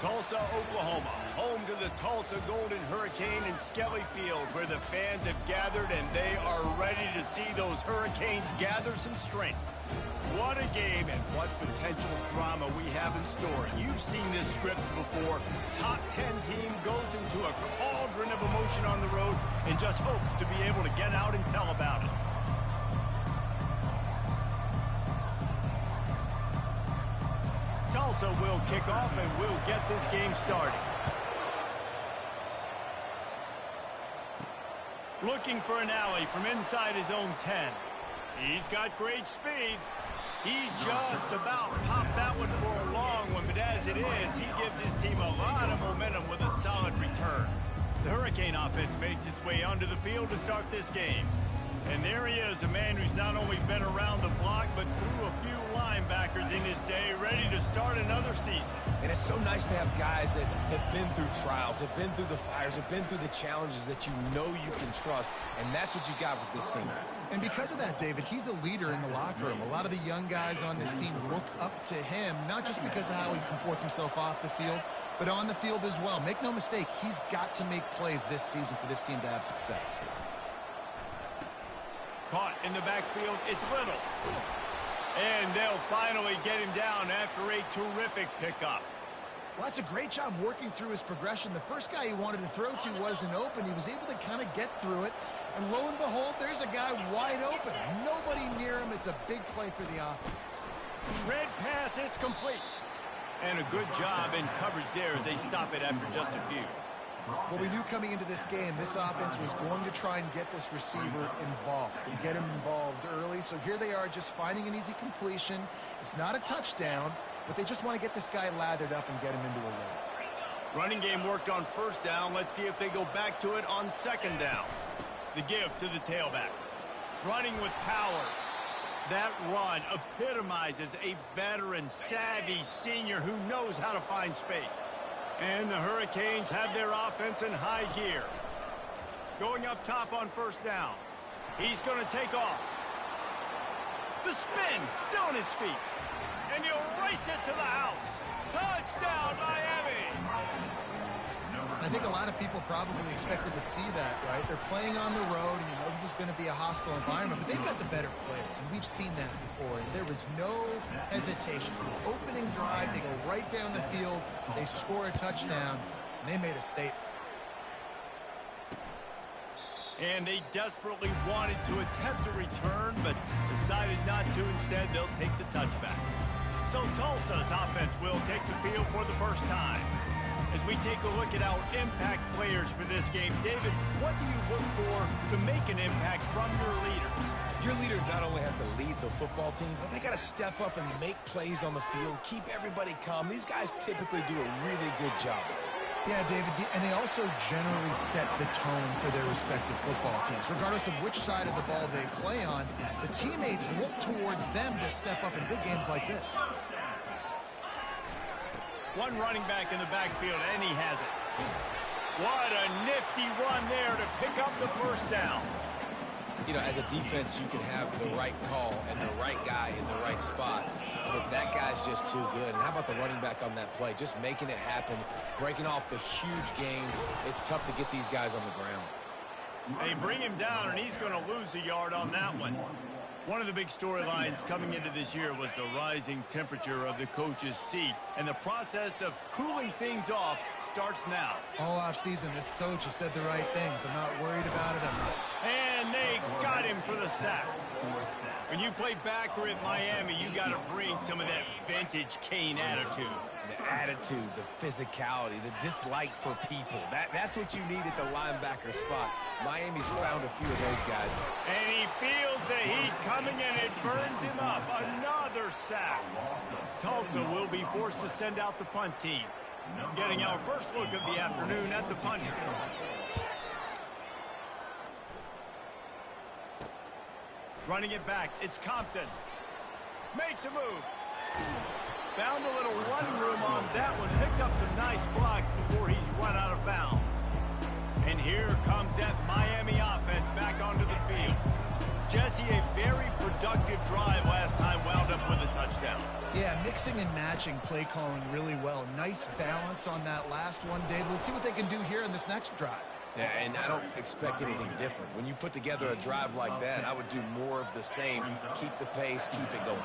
Tulsa, Oklahoma, home to the Tulsa Golden Hurricane in Skelly Field, where the fans have gathered and they are ready to see those Hurricanes gather some strength. What a game and what potential drama we have in store. You've seen this script before. Top 10 team goes into a cauldron of emotion on the road and just hopes to be able to get out and tell about it. Tulsa will kick off and will get this game started. Looking for an alley from inside his own 10. He's got great speed. He just about popped that one for a long one, but as it is, he gives his team a lot of momentum with a solid return. The Hurricane offense makes its way onto the field to start this game. And there he is, a man who's not only been around the block, but threw a few linebackers in his day, ready to start another season. And it's so nice to have guys that have been through trials, have been through the fires, have been through the challenges that you know you can trust, and that's what you got with this team. And because of that, David, he's a leader in the locker room. A lot of the young guys on this team look up to him, not just because of how he comports himself off the field, but on the field as well. Make no mistake, he's got to make plays this season for this team to have success. Caught in the backfield, it's Little. And they'll finally get him down after a terrific pickup. Well, that's a great job working through his progression. The first guy he wanted to throw to wasn't open. He was able to kind of get through it. And lo and behold, there's a guy wide open. Nobody near him. It's a big play for the offense. Red pass, it's complete. And a good job in coverage there as they stop it after just a few. Well, we knew coming into this game, this offense was going to try and get this receiver involved and get him involved early. So here they are just finding an easy completion. It's not a touchdown, but they just want to get this guy lathered up and get him into a run. Running game worked on first down. Let's see if they go back to it on second down. The give to the tailback. Running with power. That run epitomizes a veteran, savvy senior who knows how to find space. And the Hurricanes have their offense in high gear. Going up top on first down. He's going to take off. The spin, still on his feet. And he'll race it to the house. Touchdown, Miami! I think a lot of people probably expected to see that, right? They're playing on the road, and you know this is going to be a hostile environment, but they've got the better players, and we've seen that before. And there was no hesitation. The opening drive, they go right down the field, they score a touchdown, and they made a statement. And they desperately wanted to attempt a return, but decided not to. Instead, they'll take the touchback. So Tulsa's offense will take the field for the first time. As we take a look at our impact players for this game, David, what do you look for to make an impact from your leaders? Your leaders not only have to lead the football team, but they got to step up and make plays on the field, keep everybody calm. These guys typically do a really good job of it. Yeah, David, and they also generally set the tone for their respective football teams. Regardless of which side of the ball they play on, the teammates look towards them to step up in big games like this. One running back in the backfield, and he has it. What a nifty run there to pick up the first down. You know, as a defense, you can have the right call and the right guy in the right spot. But that guy's just too good. And how about the running back on that play? Just making it happen, breaking off the huge gain. It's tough to get these guys on the ground. They bring him down, and he's going to lose a yard on that one. One of the big storylines coming into this year was the rising temperature of the coach's seat, and the process of cooling things off starts now. All offseason, this coach has said the right things. I'm not worried about it. And they got him for the sack. When you play backer at Miami, you got to bring some of that vintage Kane attitude. The attitude, the physicality, the dislike for people. That's what you need at the linebacker spot. Miami's found a few of those guys. And he feels the heat coming, and it burns him up. Another sack. Tulsa will be forced to send out the punt team. Getting our first look of the afternoon at the punter. Running it back, it's Compton. Makes a move. Found a little running room on that one. Picked up some nice blocks before he's run out of bounds. And here comes that Miami offense back onto the field. Jesse, a very productive drive last time wound up with a touchdown. Yeah, mixing and matching play calling really well. Nice balance on that last one, David. Let's see what they can do here in this next drive. Yeah, and I don't expect anything different. When you put together a drive like that, I would do more of the same. Keep the pace, keep it going.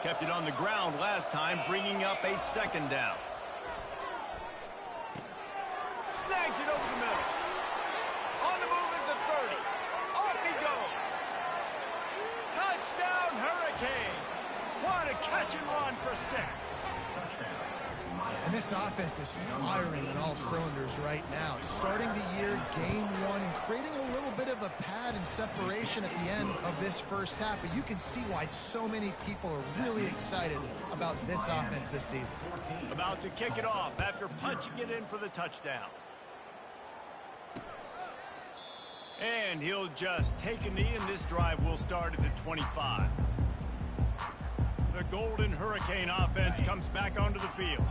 Kept it on the ground last time, bringing up a second down. Snags it over the middle. On the move at the 30. Off he goes. Touchdown, Hurricane. What a catch and run for 6. And this offense is firing on all cylinders right now. Starting the year, game 1, and creating a little bit of a pad and separation at the end of this first half. But you can see why so many people are really excited about this offense this season. About to kick it off after punching it in for the touchdown. And he'll just take a knee, and this drive will start at the 25. The Golden Hurricane offense comes back onto the field.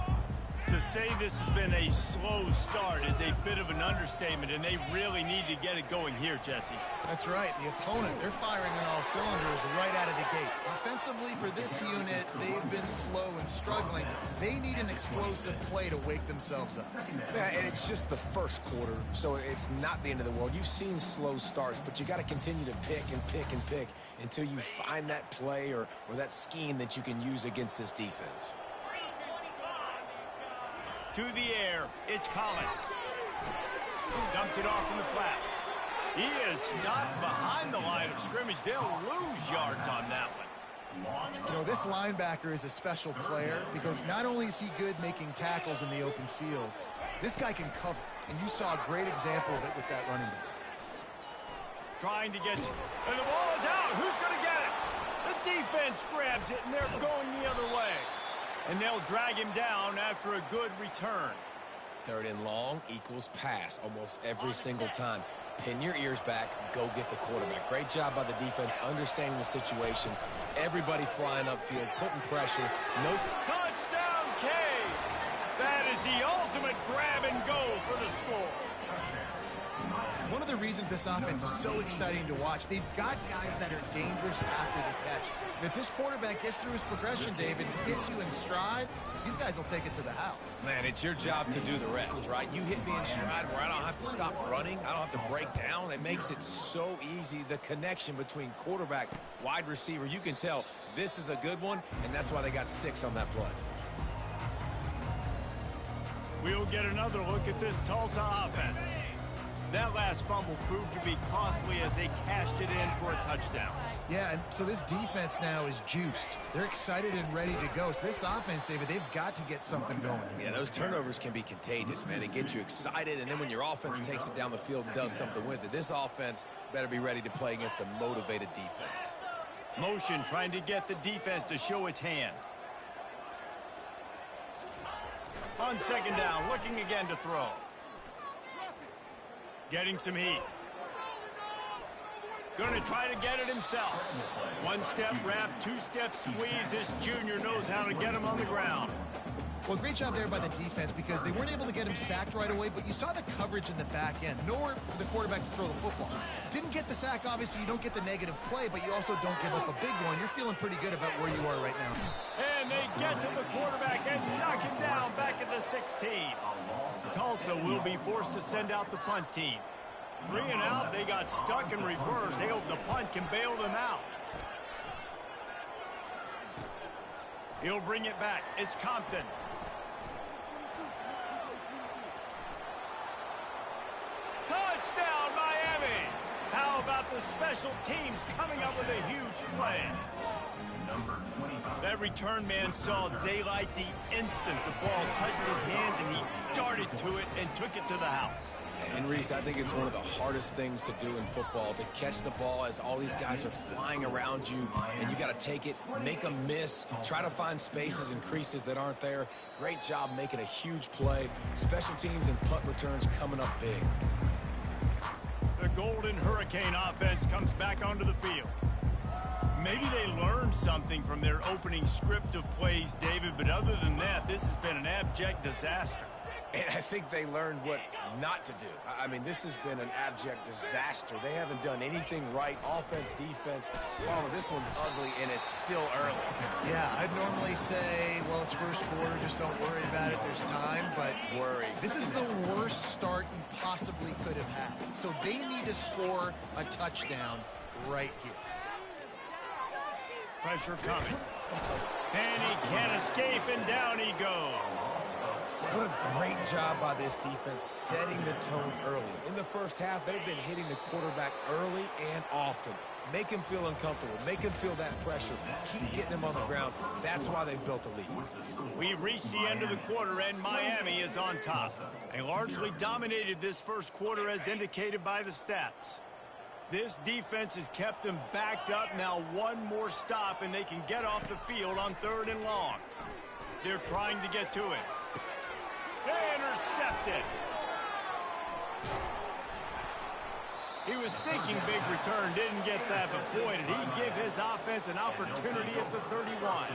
To say this has been a slow start is a bit of an understatement, and they really need to get it going here, Jesse. That's right. The opponent, they're firing on all cylinders right out of the gate. Offensively, for this unit, they've been slow and struggling. They need an explosive play to wake themselves up. Yeah, and it's just the first quarter, so it's not the end of the world. You've seen slow starts, but you got to continue to pick and pick and pick until you find that play or that scheme that you can use against this defense. To the air, it's Collins. Dumps it off in the flats. He is stopped behind the line of scrimmage. They'll lose yards on that one. You know, this linebacker is a special player because not only is he good making tackles in the open field, this guy can cover. And you saw a great example of it with that running back. Trying to get, and the ball is out. Who's going to get it? The defense grabs it, and they're going the other way. And they'll drag him down after a good return. 3rd and long equals pass almost every single time. Pin your ears back, go get the quarterback. Great job by the defense understanding the situation. Everybody flying upfield, putting pressure. No touchdown, Caves! That is the ultimate grab and go for the score. One of the reasons this offense is so exciting to watch, they've got guys that are dangerous after the catch. And if this quarterback gets through his progression, David, hits you in stride, these guys will take it to the house. Man, it's your job to do the rest, right? You hit me in stride where I don't have to stop running. I don't have to break down. It makes it so easy. The connection between quarterback, wide receiver, you can tell this is a good one, and that's why they got 6 on that play. We'll get another look at this Tulsa offense. That last fumble proved to be costly as they cashed it in for a touchdown. Yeah, and so this defense now is juiced. They're excited and ready to go. So this offense, David, they've got to get something going. Yeah, those turnovers can be contagious, man. It gets you excited, and then when your offense takes it down the field and does something with it, this offense better be ready to play against a motivated defense. Motion trying to get the defense to show its hand. On 2nd down, looking again to throw. Getting some heat. Going to try to get it himself. 1-step wrap, 2-step squeeze. This junior knows how to get him on the ground. Well, great job there by the defense because they weren't able to get him sacked right away, but you saw the coverage in the back end. Nowhere for the quarterback to throw the football. Didn't get the sack, obviously. You don't get the negative play, but you also don't give up a big one. You're feeling pretty good about where you are right now. And they get to the quarterback and knock him down back at the 16. Tulsa will be forced to send out the punt team. 3 and out, they got stuck in reverse. They hope the punt can bail them out. He'll bring it back. It's Compton. Touchdown, Miami! How about the special teams coming up with a huge play? That return man saw daylight the instant the ball touched his hands, and he darted to it and took it to the house. And Reese, I think it's one of the hardest things to do in football, to catch the ball as all these guys are flying around you, and you got to take it, make a miss, try to find spaces and creases that aren't there. Great job making a huge play. Special teams and punt returns coming up big. The Golden Hurricane offense comes back onto the field. Maybe they learned something from their opening script of plays, David, but other than that, this has been an abject disaster. And I think they learned what not to do. I mean, this has been an abject disaster. They haven't done anything right. Offense, defense. Palmer, this one's ugly, and it's still early. Yeah, I'd normally say, well, it's first quarter, just don't worry about it, there's time, but Worry. this is the worst start you possibly could have had. So they need to score a touchdown right here. Pressure coming. And he can't escape, and down he goes. What a great job by this defense setting the tone early. In the first half, they've been hitting the quarterback early and often. Make him feel uncomfortable. Make him feel that pressure. Keep getting him on the ground. That's why they've built a lead. We've reached the end of the quarter, and Miami is on top. They largely dominated this first quarter as indicated by the stats. This defense has kept them backed up. Now one more stop, and they can get off the field on 3rd and long. They're trying to get to it. They intercepted. He was thinking big return, didn't get that, but boy, did he give his offense an opportunity at the 31.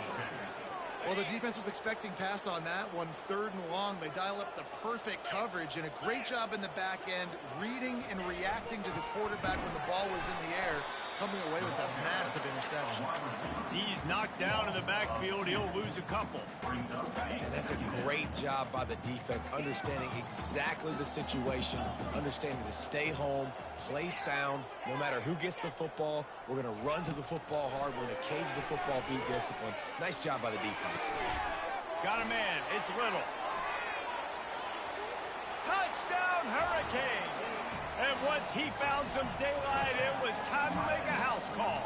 Well, the defense was expecting pass on that one, 3rd and long. They dial up the perfect coverage and a great job in the back end, reading and reacting to the quarterback when the ball was in the air, coming away with a massive interception. He's knocked down in the backfield. He'll lose a couple. And that's a great job by the defense, understanding exactly the situation, understanding to stay home, play sound. No matter who gets the football, we're going to run to the football hard. We're going to cage the football, be disciplined. Nice job by the defense. Got a man. It's Little. Touchdown, Hurricanes! And once he found some daylight, it was time to make a house call.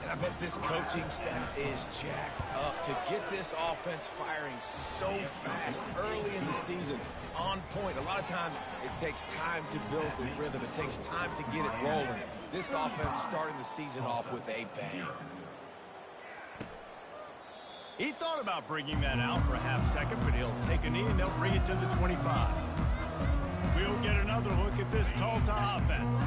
And I bet this coaching staff is jacked up to get this offense firing so fast early in the season, on point. A lot of times it takes time to build the rhythm. It takes time to get it rolling. This offense starting the season off with a bang. He thought about bringing that out for a half second, but he'll take a knee and they'll bring it to the 25. We'll get another look at this Tulsa offense.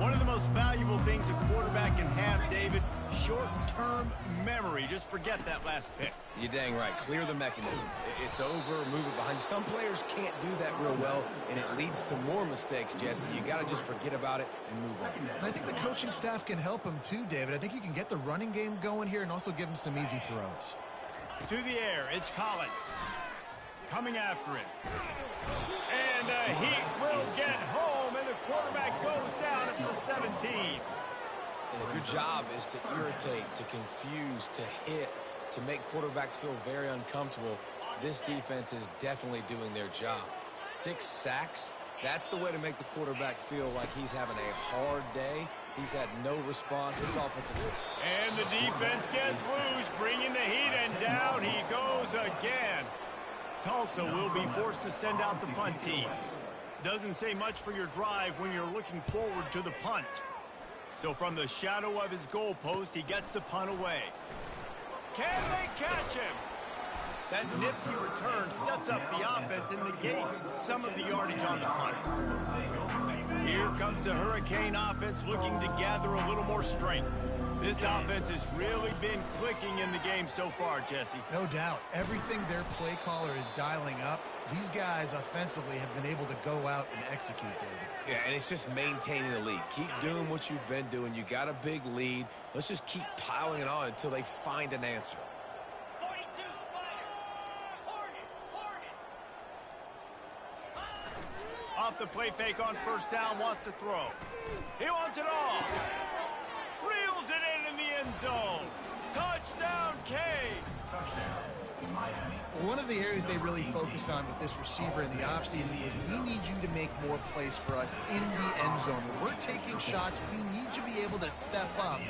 One of the most valuable things a quarterback can have, David, short-term memory. Just forget that last pick. You're dang right. Clear the mechanism. It's over, move it behind you. Some players can't do that real well, and it leads to more mistakes, Jesse. You got to just forget about it and move on. And I think the coaching staff can help him too, David. I think you can get the running game going here and also give him some easy throws. To the air, it's Collins. Coming after him. And he will get home, and the quarterback goes down at the 17. And if your job is to irritate, to confuse, to hit, to make quarterbacks feel very uncomfortable, this defense is definitely doing their job. 6 sacks, that's the way to make the quarterback feel like he's having a hard day. He's had no response. This offensive. And the defense gets loose, bringing the heat, and down he goes again. Tulsa will be forced to send out the punt team. Doesn't say much for your drive when you're looking forward to the punt. So from the shadow of his goalpost, he gets the punt away. Can they catch him? That nifty return sets up the offense and negates some of the yardage on the punt. Here comes the Hurricane offense looking to gather a little more strength. This offense has really been clicking in the game so far, Jesse. No doubt. Everything their play caller is dialing up, these guys offensively have been able to go out and execute, David. Yeah, and it's just maintaining the lead. Keep doing what you've been doing. You got a big lead. Let's just keep piling it on until they find an answer. Off the play fake on first down, wants to throw. He wants it all. Reels it in the end zone. Touchdown, Canes. One of the areas they really focused on with this receiver in the offseason was we need you to make more plays for us in the end zone. When we're taking shots, we need you to be able to step up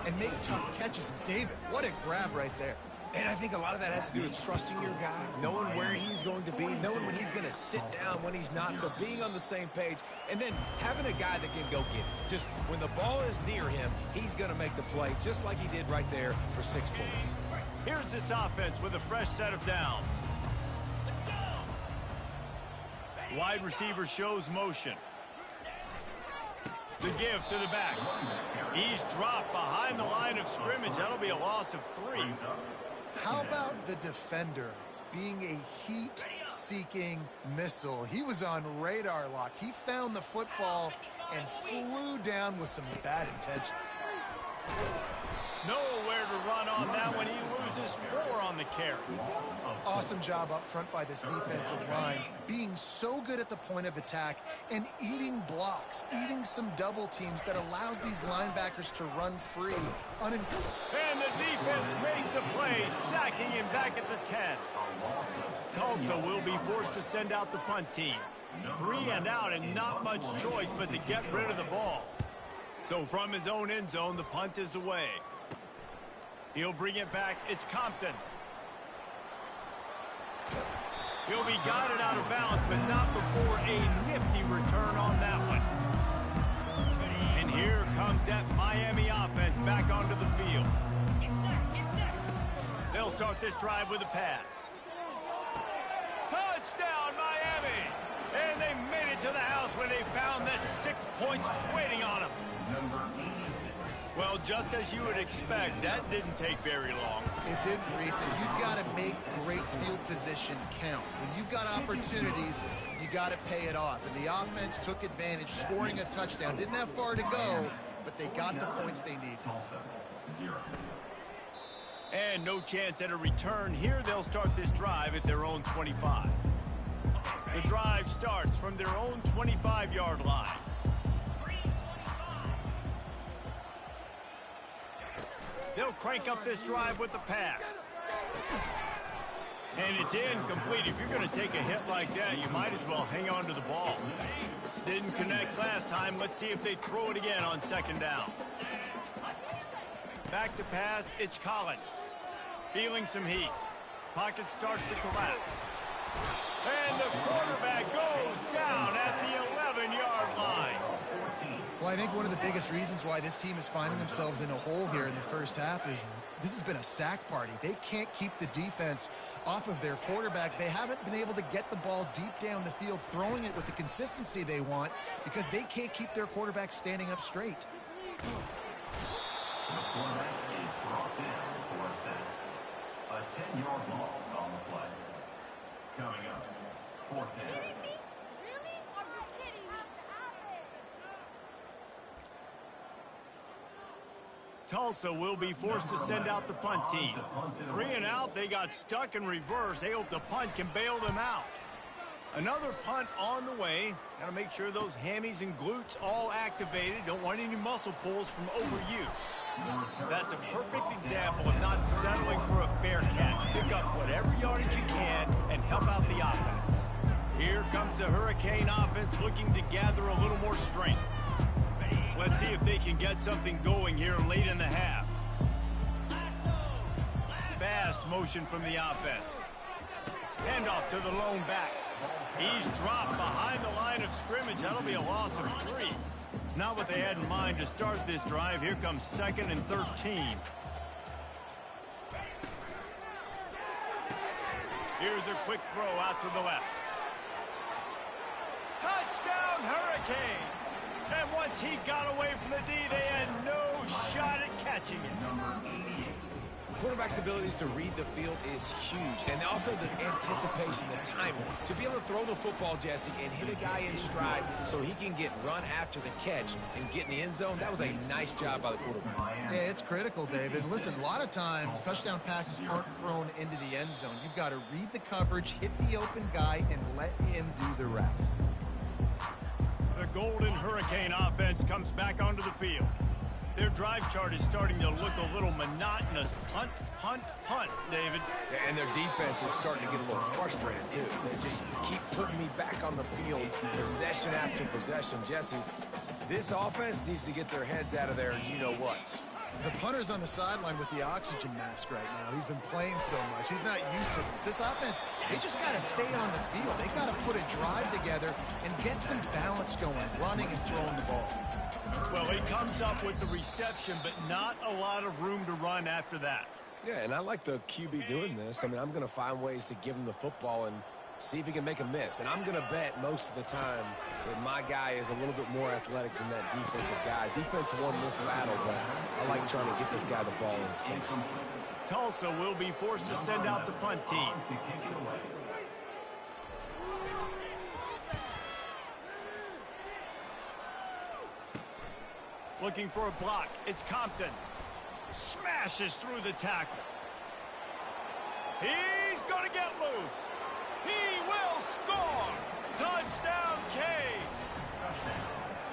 and make tough catches. And David, what a grab right there. And I think a lot of that has to do with trusting your guy, knowing where he's going to be, knowing when he's going to sit down, when he's not, so being on the same page, and then having a guy that can go get it. Just when the ball is near him, he's going to make the play, just like he did right there for 6 points. Here's this offense with a fresh set of downs. Wide receiver shows motion. The give to the back. He's dropped behind the line of scrimmage. That'll be a loss of 3. How about the defender being a heat-seeking missile. He was on radar lock. He found the football and flew down with some bad intentions. Nowhere to run on that one. He loses 4 on the carry. Awesome job up front by this defensive line, being so good at the point of attack and eating blocks, eating some double teams that allows these linebackers to run free. And the defense makes a play, sacking him back at the 10. Tulsa will be forced to send out the punt team. 3 and out and not much choice but to get rid of the ball. So from his own end zone, the punt is away. He'll bring it back. It's Compton. He'll be guided out of bounds, but not before a nifty return on that one. And here comes that Miami offense back onto the field. They'll start this drive with a pass. Touchdown, Miami! And they made it to the house when they found that 6 points waiting on them. Well, just as you would expect, that didn't take very long. It didn't, Reese, and you've got to make great field position count. When you've got opportunities, you got to pay it off. And the offense took advantage, scoring a touchdown. Didn't have far to go, but they got the points they needed. And no chance at a return. Here they'll start this drive at their own 25. The drive starts from their own 25-yard line. They'll crank up this drive with the pass. And it's incomplete. If you're going to take a hit like that, you might as well hang on to the ball. Didn't connect last time. Let's see if they throw it again on 2nd down. Back to pass, it's Collins. Feeling some heat. Pocket starts to collapse. And the quarterback goes down at the 11-yard line. Well, I think one of the biggest reasons why this team is finding themselves in a hole here in the first half is this has been a sack party. They can't keep the defense off of their quarterback. They haven't been able to get the ball deep down the field, throwing it with the consistency they want because they can't keep their quarterback standing up straight. The quarterback is brought in for a sack. A 10-yard loss on the play. Coming up, 4th down. Tulsa will be forced to send out the punt team. 3 and out, they got stuck in reverse. They hope the punt can bail them out. Another punt on the way. Got to make sure those hammies and glutes all activated. Don't want any muscle pulls from overuse. That's a perfect example of not settling for a fair catch. Pick up whatever yardage you can and help out the offense. Here comes the Hurricane offense looking to gather a little more strength. Let's see if they can get something going here late in the half. Fast motion from the offense. Handoff to the lone back. He's dropped behind the line of scrimmage. That'll be a loss of 3. Not what they had in mind to start this drive. Here comes 2nd and 13. Here's a quick throw out to the left. Touchdown, Hurricanes! And once he got away from the D, they had no shot at catching it. Quarterback's abilities to read the field is huge, and also the anticipation, the timing. To be able to throw the football, Jesse, and hit a guy in stride so he can get run after the catch and get in the end zone, that was a nice job by the quarterback. Yeah, it's critical, David. Listen, a lot of times touchdown passes aren't thrown into the end zone. You've got to read the coverage, hit the open guy, and let him do the rest. The Golden Hurricane offense comes back onto the field. Their drive chart is starting to look a little monotonous. Punt, punt, punt, David. And their defense is starting to get a little frustrated, too. They just keep putting me back on the field, possession after possession. Jesse, this offense needs to get their heads out of there, you-know-what. The punter's on the sideline with the oxygen mask right now. He's been playing so much. He's not used to this. This offense, they just got to stay on the field. They got to put a drive together and get some balance going, running and throwing the ball. Well, he comes up with the reception, but not a lot of room to run after that. Yeah, and I like the QB doing this. I mean, I'm going to find ways to give him the football and see if he can make a miss. And I'm going to bet most of the time that my guy is a little bit more athletic than that defensive guy. Defense won this battle, but I like trying to get this guy the ball in space. Tulsa will be forced to send out the punt team. To kick it away. Looking for a block. It's Compton. Smashes through the tackle. He's going to get loose. He will score. Touchdown, Canes.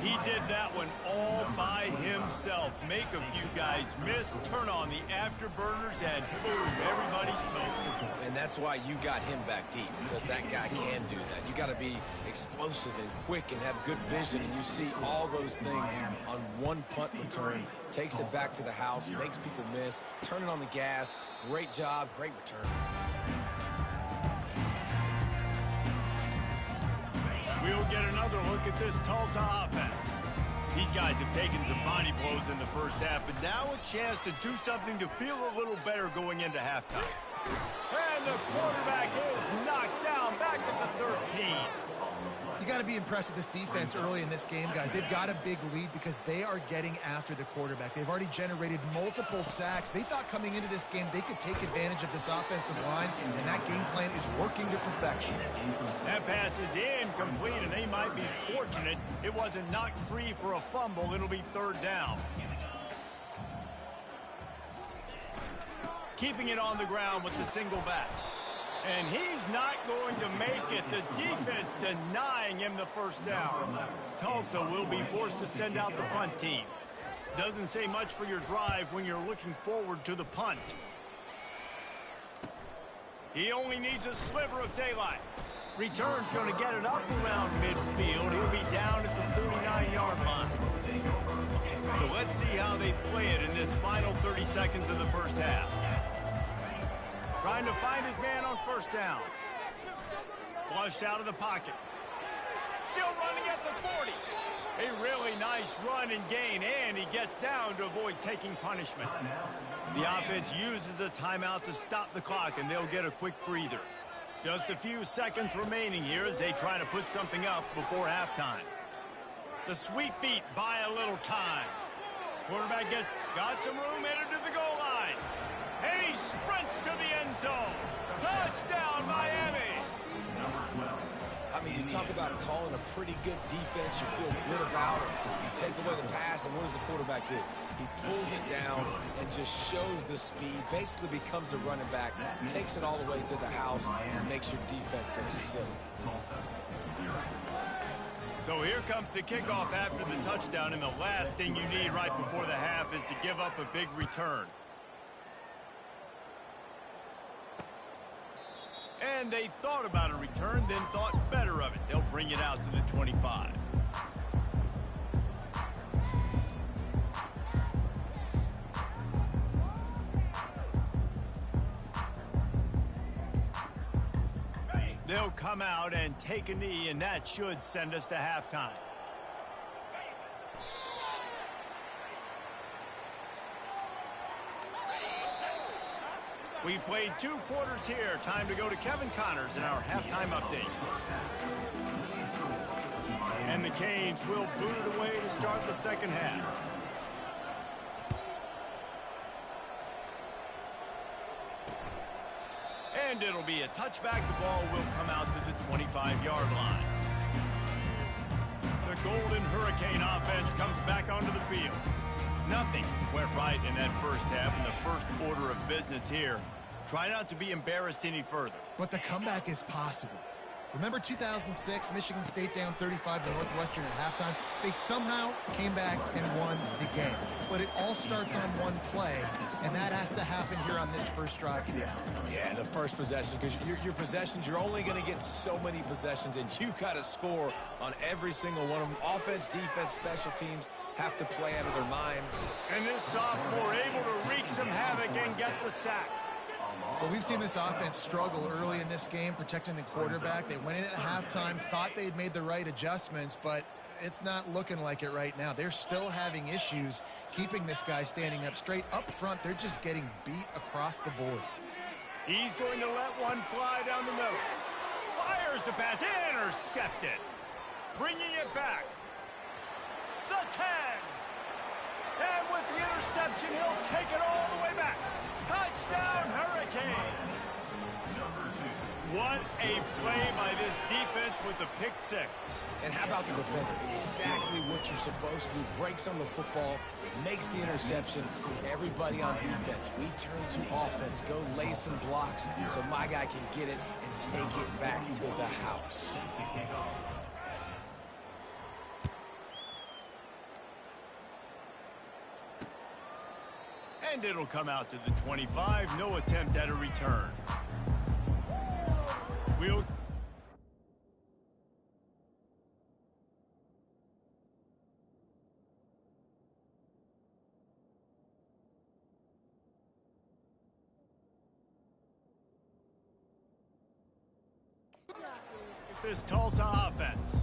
He did that one all by himself. Make a few guys miss, turn on the afterburners, and boom, everybody's toast. And that's why you got him back deep, because that guy can do that. You got to be explosive and quick and have good vision, and you see all those things on one punt return. Takes it back to the house, makes people miss, turning on the gas. Great job, great return. We'll get another look at this Tulsa offense. These guys have taken some body blows in the first half, but now a chance to do something to feel a little better going into halftime. And the quarterback is knocked down back at the 13. You got to be impressed with this defense early in this game, guys. They've got a big lead because they are getting after the quarterback. They've already generated multiple sacks. They thought coming into this game they could take advantage of this offensive line, and that game plan is working to perfection. That pass is incomplete, and they might be fortunate it wasn't knocked free for a fumble. It'll be third down. Keeping it on the ground with the single back. And he's not going to make it. The defense denying him the first down. Tulsa will be forced to send out the punt team. Doesn't say much for your drive when you're looking forward to the punt. He only needs a sliver of daylight. Return's going to get it up around midfield. He'll be down at the 49-yard line. So let's see how they play it in this final 30 seconds of the first half. Trying to find his man on first down. Flushed out of the pocket. Still running at the 40. A really nice run and gain, and he gets down to avoid taking punishment. The offense uses a timeout to stop the clock, and they'll get a quick breather. Just a few seconds remaining here as they try to put something up before halftime. The sweet feet buy a little time. Quarterback got some room headed to the goal line. And he sprints to the end zone. Touchdown, Miami. I mean, you talk about calling a pretty good defense. You feel good about it. You take away the pass, and what does the quarterback do? He pulls it down and just shows the speed, basically becomes a running back, takes it all the way to the house, and makes your defense look silly. So here comes the kickoff after the touchdown, and the last thing you need right before the half is to give up a big return. And they thought about a return, then thought better of it. They'll bring it out to the 25. They'll come out and take a knee, and that should send us to halftime. We've played 2 quarters here. Time to go to Kevin Connors in our halftime update. And the Canes will boot it away to start the second half. And it'll be a touchback. The ball will come out to the 25-yard line. The Golden Hurricane offense comes back onto the field. Nothing went right in that first half, and the first order of business here. Try not to be embarrassed any further. But the comeback is possible. Remember 2006, Michigan State down 35 to Northwestern at halftime? They somehow came back and won the game. But it all starts on one play, and that has to happen here on this first drive here. Yeah, the first possession, because your possessions, you're only going to get so many possessions, and you've got to score on every single one of them. Offense, defense, special teams have to play out of their mind. And this sophomore able to wreak some havoc and get the sack. Well, we've seen this offense struggle early in this game, protecting the quarterback. They went in at halftime, thought they'd made the right adjustments, but it's not looking like it right now. They're still having issues keeping this guy standing up straight. Up front, they're just getting beat across the board. He's going to let one fly down the middle. Fires the pass, intercepted. Bringing it back. The 10. And with the interception, he'll take it all the way back. Touchdown, Hurricanes. What a play by this defense with the pick six. And how about the defender? Exactly what you're supposed to do. Breaks on the football, makes the interception. Everybody on defense, we turn to offense. Go lay some blocks so my guy can get it and take it back to the house. And it'll come out to the 25. No attempt at a return. We'll... This Tulsa offense.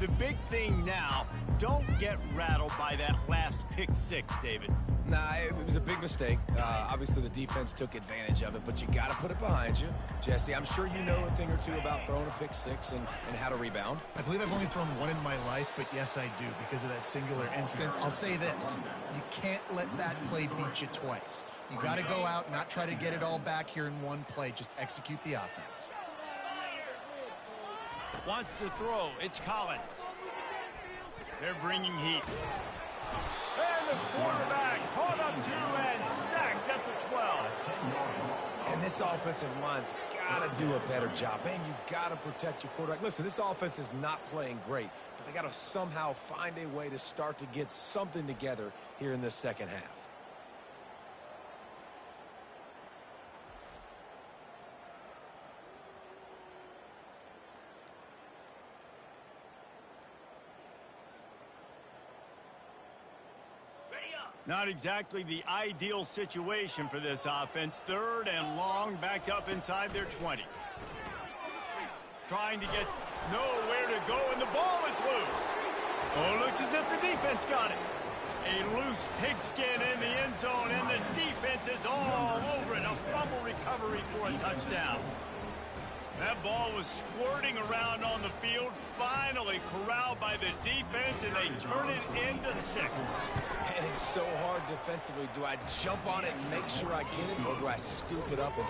The big thing now, don't get rattled by that last pick six, David. Nah, it was a big mistake. Obviously, the defense took advantage of it, but you got to put it behind you. Jesse, I'm sure you know a thing or two about throwing a pick six and how to rebound. I believe I've only thrown one in my life, but yes, I do, because of that singular instance. I'll say this. You can't let that play beat you twice. You got to go out and not try to get it all back here in one play. Just execute the offense. Wants to throw. It's Collins. They're bringing heat. And the quarterback caught up to and sacked at the 12. And this offensive line's got to do a better job. Man, you got to protect your quarterback. Listen, this offense is not playing great, but they got to somehow find a way to start to get something together here in this second half. Not exactly the ideal situation for this offense. Third and long, backed up inside their 20. Trying to get nowhere to go, and the ball is loose. Oh, looks as if the defense got it. A loose pigskin in the end zone, and the defense is all over it. A fumble recovery for a touchdown. That ball was squirting around on the field, finally corralled by the defense, and they turn it into 6. And it's so hard defensively. Do I jump on it and make sure I get it, or do I scoop it up and...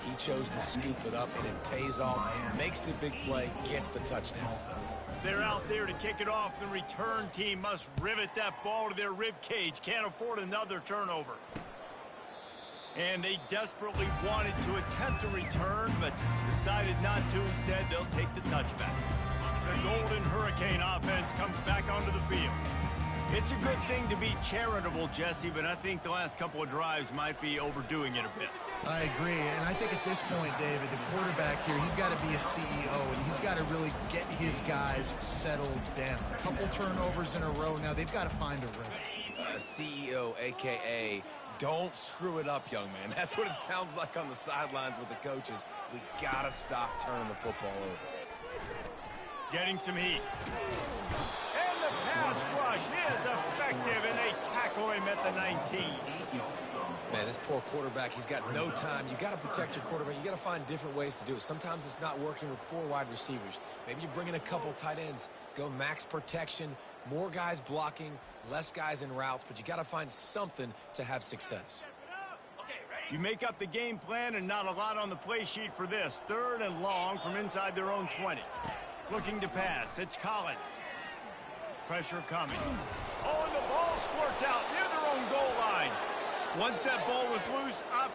He chose to scoop it up, and it pays off, makes the big play, gets the touchdown. They're out there to kick it off. The return team must rivet that ball to their rib cage. Can't afford another turnover. And they desperately wanted to attempt a return, but decided not to. Instead, they'll take the touchback. The Golden Hurricane offense comes back onto the field. It's a good thing to be charitable, Jesse, but I think the last couple of drives might be overdoing it a bit. I agree, and I think at this point, David, the quarterback here, he's got to be a CEO, and he's got to really get his guys settled down. A couple turnovers in a row now. They've got to find a rhythm. CEO, a.k.a. don't screw it up, young man. That's what it sounds like on the sidelines with the coaches. We got to stop turning the football over. Getting some heat. And the pass rush is effective, and they tackle him at the 19. Man, this poor quarterback, he's got no time. You got to protect your quarterback. You got to find different ways to do it. Sometimes it's not working with 4 wide receivers. Maybe you bring in a couple tight ends. Go max protection, more guys blocking, less guys in routes, but you got to find something to have success. You make up the game plan, and not a lot on the play sheet for this. Third and long from inside their own 20. Looking to pass. It's Collins. Pressure coming. Oh, and the ball squirts out near their own goal line. Once that ball was loose, up